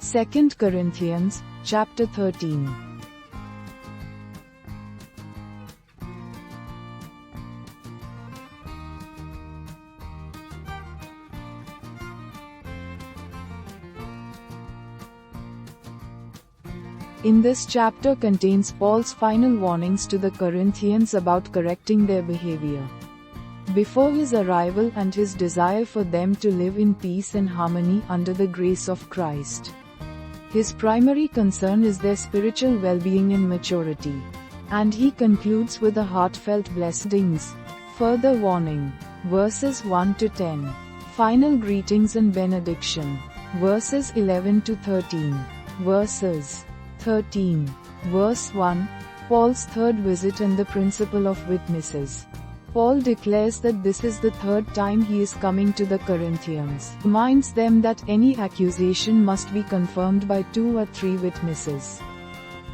2 Corinthians, chapter 13. In this chapter contains Paul's final warnings to the Corinthians about correcting their behavior before his arrival and his desire for them to live in peace and harmony under the grace of Christ. His primary concern is their spiritual well-being and maturity. And he concludes with a heartfelt blessings, further warning, verses 1 to 10, final greetings and benediction, verses 11 to 13, verses 13. Verse 1, Paul's third visit and the principle of witnesses. Paul declares that this is the third time he is coming to the Corinthians, reminds them that any accusation must be confirmed by 2 or 3 witnesses.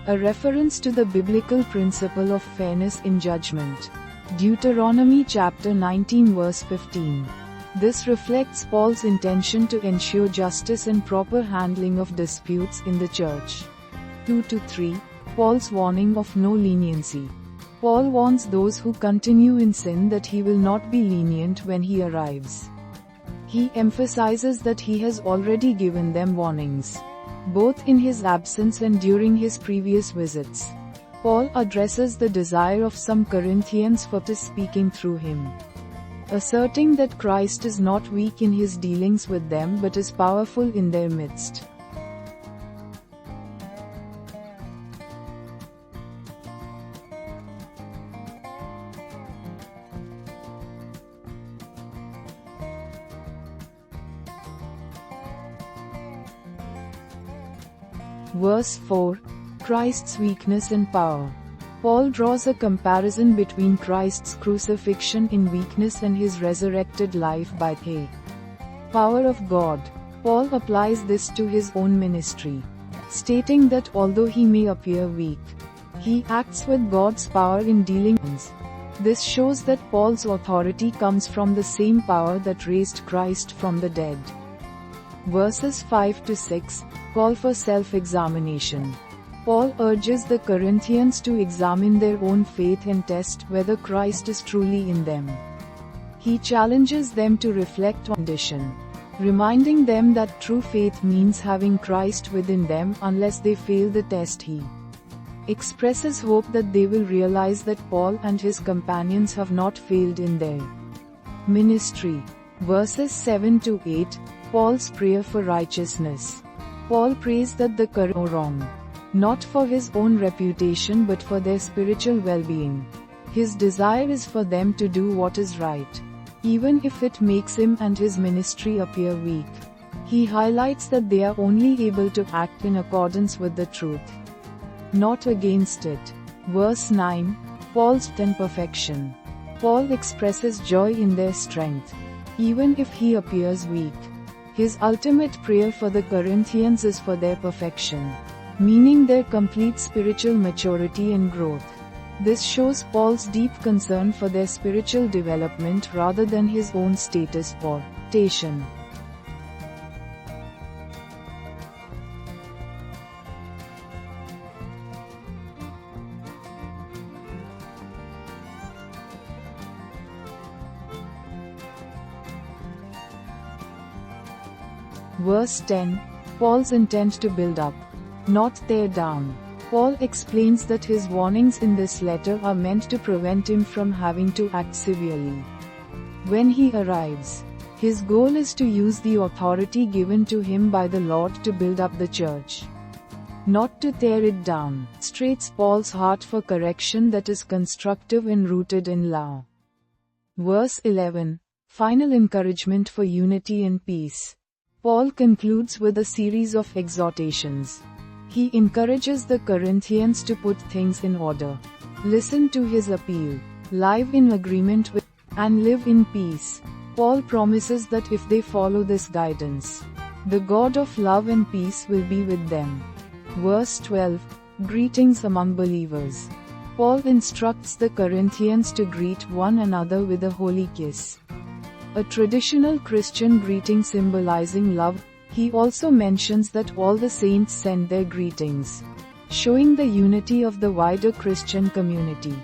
A reference to the biblical principle of fairness in judgment. Deuteronomy chapter 19 verse 15. This reflects Paul's intention to ensure justice and proper handling of disputes in the church. 2 to 3, Paul's warning of no leniency. Paul warns those who continue in sin that he will not be lenient when he arrives. He emphasizes that he has already given them warnings, both in his absence and during his previous visits. Paul addresses the desire of some Corinthians for speaking through him, asserting that Christ is not weak in his dealings with them but is powerful in their midst. Verse 4, Christ's weakness and power. Paul draws a comparison between Christ's crucifixion in weakness and his resurrected life by the power of God. Paul applies this to his own ministry, stating that although he may appear weak, he acts with God's power in dealing with things. This shows that Paul's authority comes from the same power that raised Christ from the dead. Verses 5 to 6, call for self-examination. Paul urges the Corinthians to examine their own faith and test whether Christ is truly in them. He challenges them to reflect on condition, reminding them that true faith means having Christ within them unless they fail the test. He expresses hope that they will realize that Paul and his companions have not failed in their ministry. Verses 7 to 8, Paul's prayer for righteousness. Paul prays that the Corinthians go wrong, not for his own reputation but for their spiritual well-being. His desire is for them to do what is right, even if it makes him and his ministry appear weak. He highlights that they are only able to act in accordance with the truth, not against it. Verse 9, Paul's perfection. Paul expresses joy in their strength, even if he appears weak. His ultimate prayer for the Corinthians is for their perfection, meaning their complete spiritual maturity and growth. This shows Paul's deep concern for their spiritual development rather than his own status or station. Verse 10, Paul's intent to build up, not tear down. Paul explains that his warnings in this letter are meant to prevent him from having to act severely when he arrives. His goal is to use the authority given to him by the Lord to build up the church, not to tear it down. Straits Paul's heart for correction that is constructive and rooted in love. Verse 11, final encouragement for unity and peace. Paul concludes with a series of exhortations. He encourages the Corinthians to put things in order, listen to his appeal, live in agreement with, and live in peace. Paul promises that if they follow this guidance, the God of love and peace will be with them. Verse 12, greetings among believers. Paul instructs the Corinthians to greet one another with a holy kiss, a traditional Christian greeting symbolizing love, He also mentions that all the saints send their greetings, showing the unity of the wider Christian community.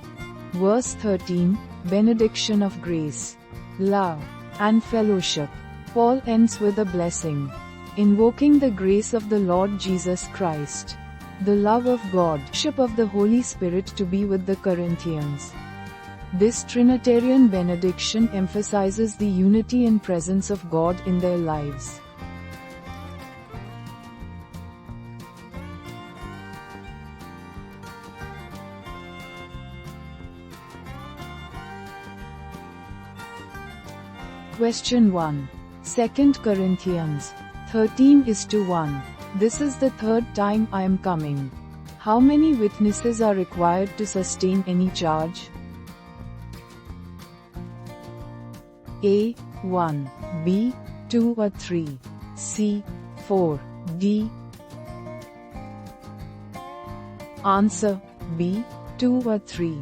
Verse 13, benediction of grace, love, and fellowship. Paul ends with a blessing, invoking the grace of the Lord Jesus Christ, the love of God, fellowship of the Holy Spirit to be with the Corinthians. This Trinitarian benediction emphasizes the unity and presence of God in their lives. Question 1. 2 Corinthians 13:1. This is the third time I am coming. How many witnesses are required to sustain any charge? A. 1, B. 2 or 3, C. 4, D. Answer: B. 2 or 3.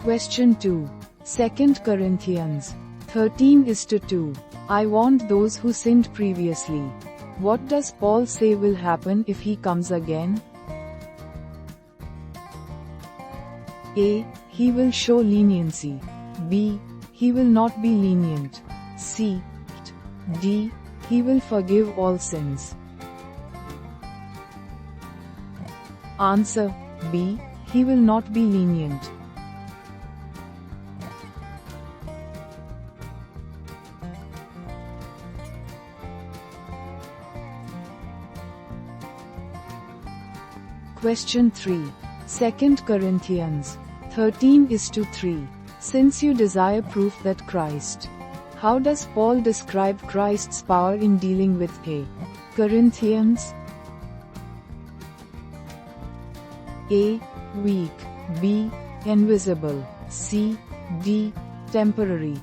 Question 2. 2 Corinthians 13:2. I warned those who sinned previously. What does Paul say will happen if he comes again? A. He will show leniency. B. He will not be lenient. C. D. He will forgive all sins. Answer: B. He will not be lenient. Question 3. 2 Corinthians 13:3. Since you desire proof that Christ. How does Paul describe Christ's power in dealing with A. Corinthians? A. Weak. B. Invisible. C. D. Temporary.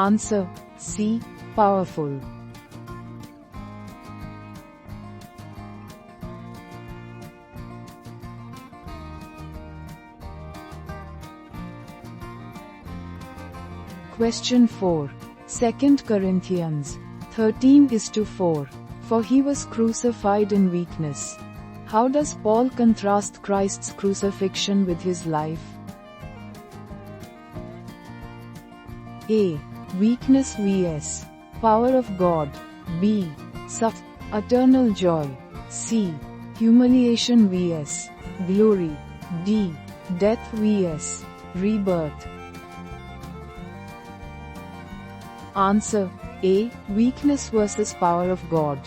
Answer: C. Powerful. Question 4. 2 Corinthians 13:4. For he was crucified in weakness. How does Paul contrast Christ's crucifixion with his life? A. Weakness vs. Power of God. B. Eternal joy. C. Humiliation vs. Glory. D. Death vs. Rebirth. Answer: A. Weakness versus power of God.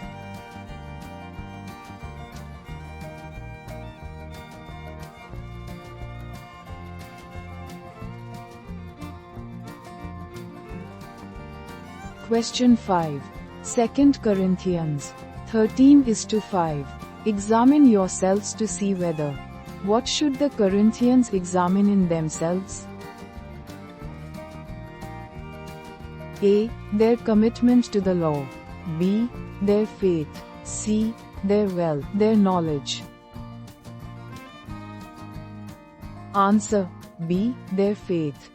Question 5. 2 Corinthians 13:5. Examine yourselves to see whether. What should the Corinthians examine in themselves? A. Their commitment to the law. B. Their faith. C. Their wealth, their knowledge. Answer: B. Their faith.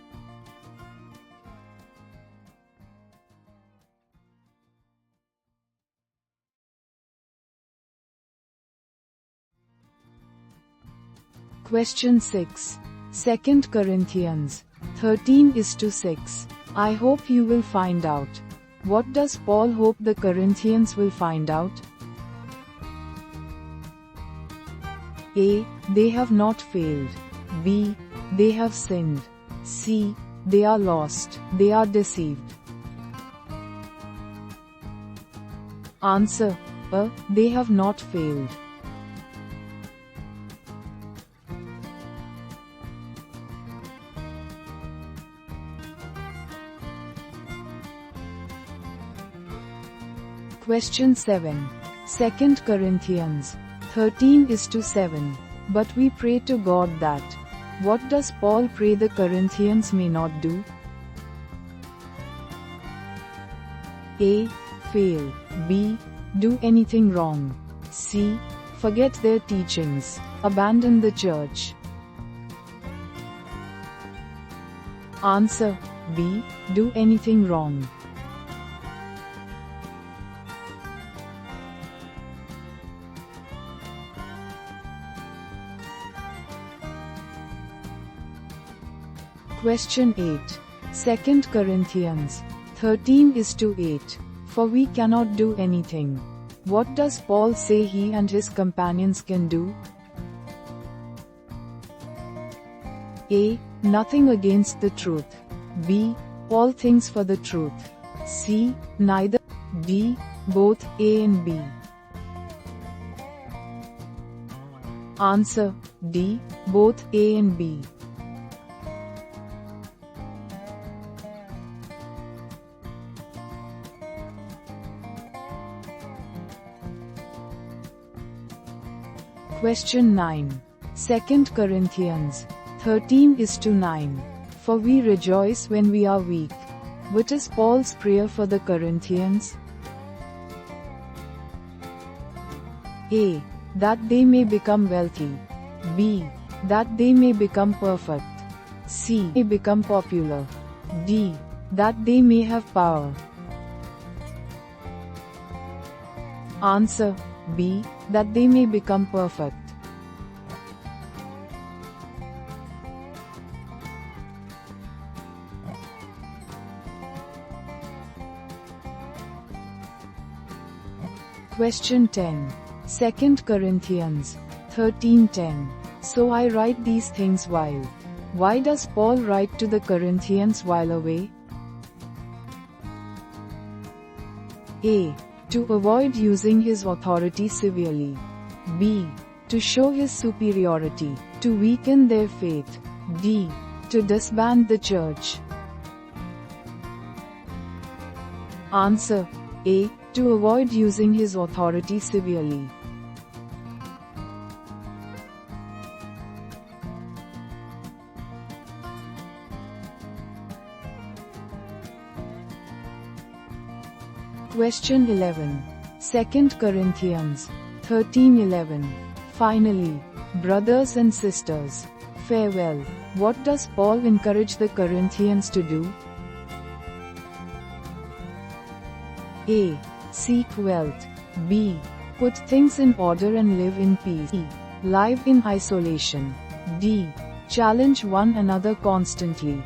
Question 6. 2 Corinthians 13:6. I hope you will find out. What does Paul hope the Corinthians will find out? A. They have not failed. B. They have sinned. C. They are lost, they are deceived. Answer: A. They have not failed. Question 7. 2 Corinthians 13:7. But we pray to God that. What does Paul pray the Corinthians may not do? A. Fail. B. Do anything wrong. C. Forget their teachings. Abandon the church. Answer B. Do anything wrong. Question 8. 2 Corinthians 13:8. For we cannot do anything. What does Paul say he and his companions can do? A. Nothing against the truth. B. All things for the truth. C. Neither. D. Both A and B. Answer D. Both A and B. Question 9. 2 Corinthians 13:9. For we rejoice when we are weak. What is Paul's prayer for the Corinthians? A. That they may become wealthy. B. That they may become perfect. C. May become popular. D. That they may have power. Answer B. That they may become perfect. Question 10. 2 Corinthians 13:10. So I write these things while. Why does Paul write to the Corinthians while away? A. To avoid using his authority severely. B. To show his superiority, to weaken their faith. D. To disband the church. Answer A. To avoid using his authority severely. Question 11. 2 Corinthians 13:11. Finally, brothers and sisters, farewell. What does Paul encourage the Corinthians to do? A. Seek wealth. B. Put things in order and live in peace. C. Live in isolation. D. Challenge one another constantly.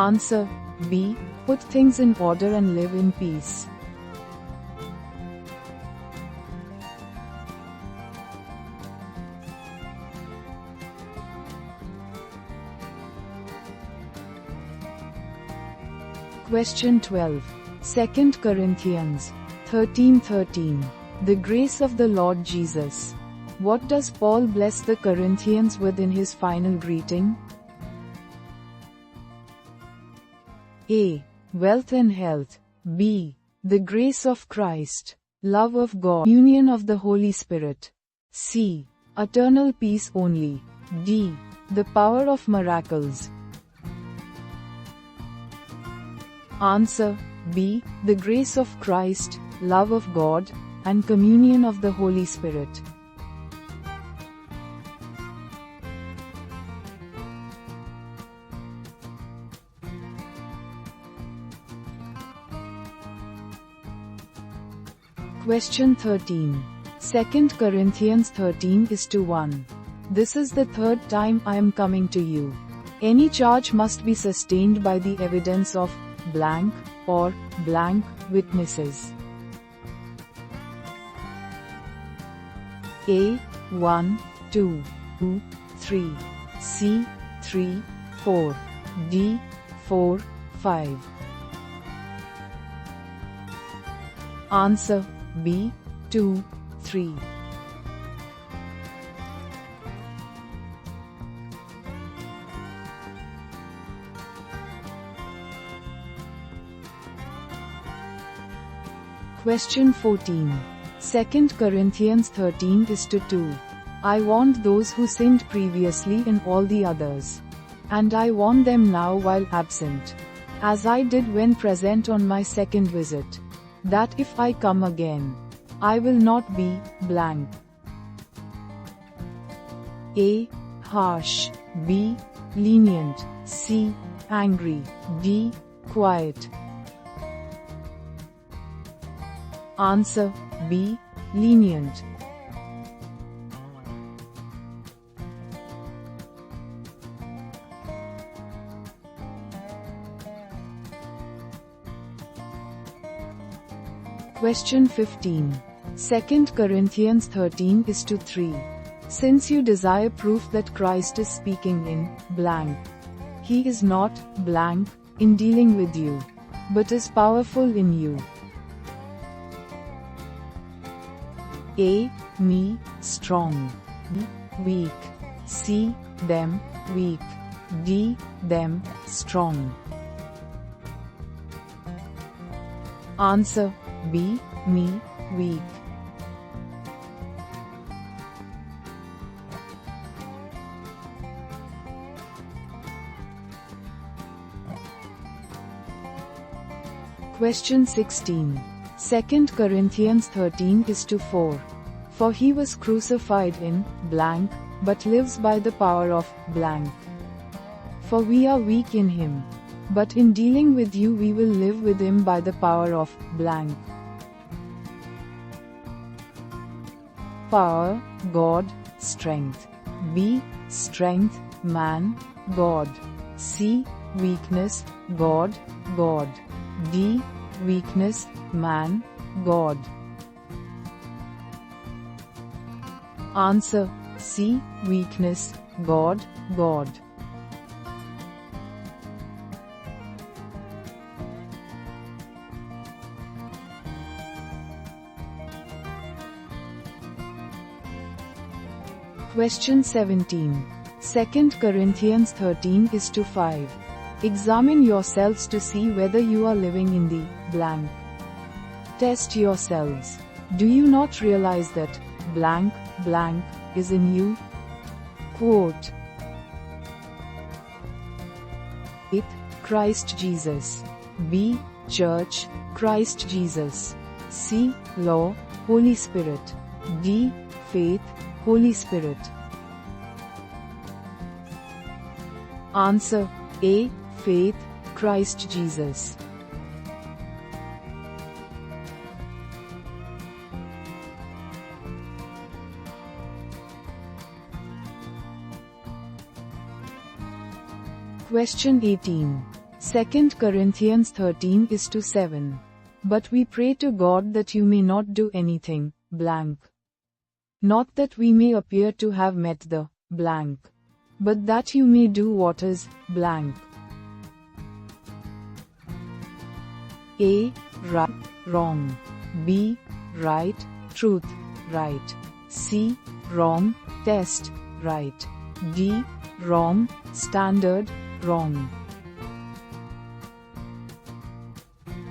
Answer B. Put things in order and live in peace. Question 12. 2 Corinthians 13:13. The grace of the Lord Jesus. What does Paul bless the Corinthians with in his final greeting? A. Wealth and health. B. The grace of Christ, love of God, union of the Holy Spirit. C. Eternal peace only. D. The power of miracles. Answer B. The grace of Christ, love of God, and communion of the Holy Spirit. Question 13. 2 Corinthians 13:1. This is the third time I am coming to you. Any charge must be sustained by the evidence of blank or blank witnesses. A. 1, 2, 3. C. 3, 4. D. 4, 5. Answer B. 2, 3. Question 14. 2 Corinthians 13:2. I warned those who sinned previously and all the others. And I warn them now while absent, as I did when present on my second visit. that if I come again, I will not be blank. A. Harsh. B. Lenient. C. Angry. D. Quiet. Answer B. Lenient. Question 15. 2 Corinthians 13:3. Since you desire proof that Christ is speaking in blank, he is not blank in dealing with you, but is powerful in you. A. Me, strong. B. Weak. C. Them, weak. D. Them, strong. Answer B. Me, weak. Question 16. 2 Corinthians 13:4. For he was crucified in blank, but lives by the power of blank. For we are weak in him, but in dealing with you we will live with him by the power of blank. Power, God, strength. B. Strength, man, God. C. Weakness, God, God. D. Weakness, man, God. Answer C. Weakness, God, God. Question 17. 2 Corinthians 13:5. Examine yourselves to see whether you are living in the blank. Test yourselves. Do you not realize that blank, blank is in you? Quote. A. Christ Jesus. B. Church, Christ Jesus. C. Law, Holy Spirit. D. Faith, Holy Spirit. Answer A. Faith, Christ Jesus. Question 18. 2 Corinthians 13:7. But we pray to God that you may not do anything blank. Not that we may appear to have met the blank, but that you may do what is blank. A. Right, wrong. B. Right, truth, right. C. Wrong, test, right. D. Wrong, standard, wrong.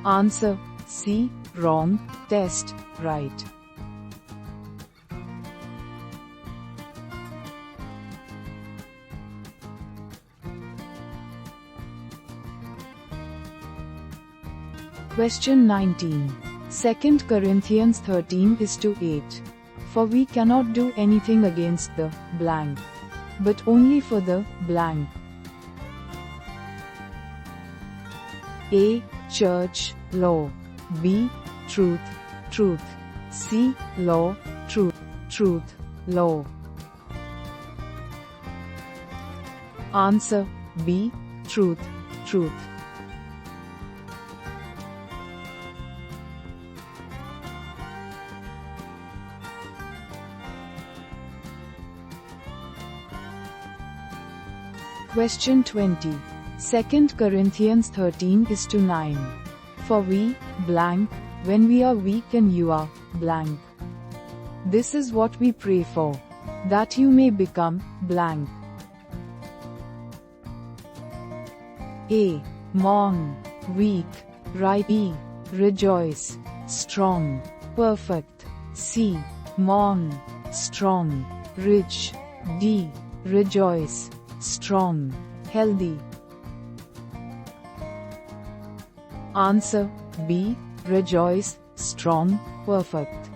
Answer C. Wrong, test, right. Question 19. 2 Corinthians 13:8. For we cannot do anything against the blank, but only for the blank. A. Church, law. B. Truth, truth. C. Law, truth, truth, law. Answer B. Truth, truth. Question 20. 2 Corinthians 13:9. For we, blank, when we are weak and you are, blank. This is what we pray for, that you may become, blank. A. Mourn, weak, right. B. Rejoice, strong, perfect. C. Mourn, strong, rich. D. Rejoice, strong, healthy. Answer B. Rejoice, strong, perfect.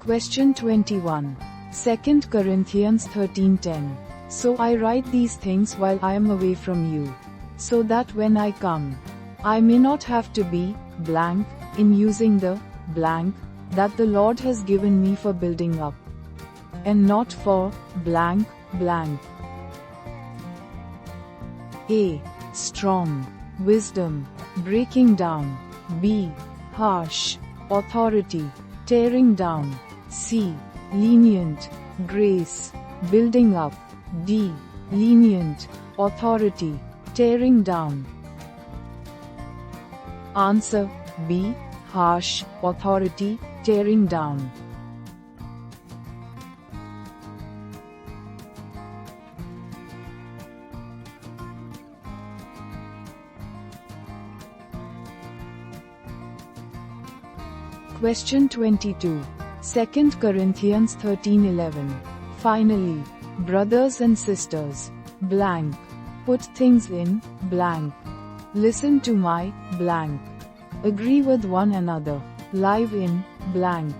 Question 21. 2 Corinthians 13:10. So I write these things while I am away from you, so that when I come, I may not have to be blank in using the blank that the Lord has given me for building up, and not for blank blank. A. Strong, wisdom, breaking down. B. Harsh, authority, tearing down. C. Lenient, grace, building up. D. Lenient, authority, tearing down. Answer B. Harsh, authority, tearing down. Question 22. 2 Corinthians 13:11. Finally, brothers and sisters, blank, put things in blank. Listen to my blank. Agree with one another, live in blank,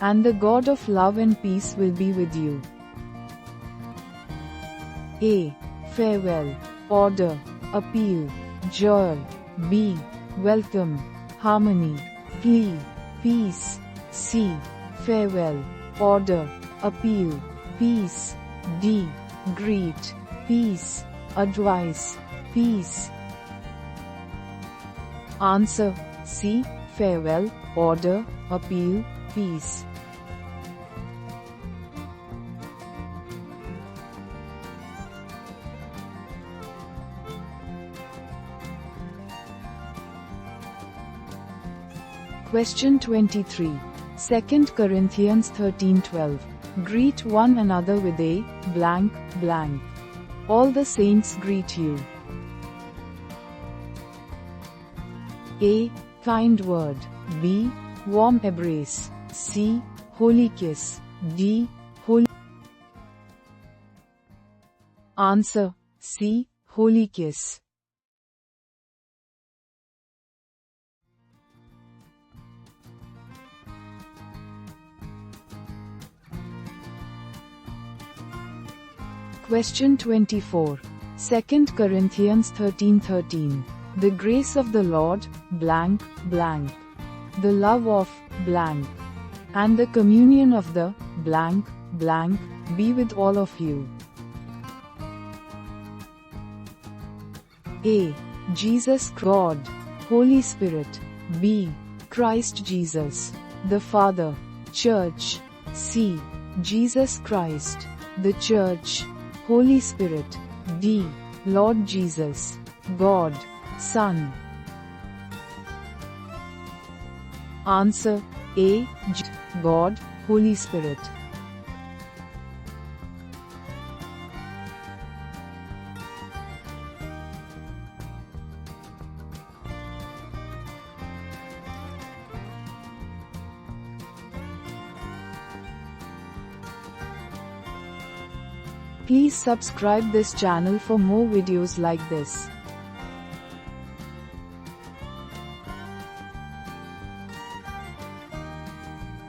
and the God of love and peace will be with you. A. Farewell, order, appeal, joy. B. Welcome, harmony, plea, peace. C. Farewell, order, appeal, peace. D. Greet, peace, advice, peace. Answer C. Farewell, order, appeal, peace. Question 23. 2 Corinthians 13:12. Greet one another with a blank blank. All the saints greet you. A. Kind word. B. Warm embrace. C. Holy kiss. D. Holy. Answer C. Holy kiss. Question 24. 2 Corinthians 13:13. The grace of the Lord, blank, blank. The love of, blank. And the communion of the, blank, blank, be with all of you. A. Jesus God, Holy Spirit. B. Christ Jesus, the Father, Church. C. Jesus Christ, the Church, Holy Spirit. D. Lord Jesus, God, Son. Answer A. God, Holy Spirit. Please subscribe this channel for more videos like this.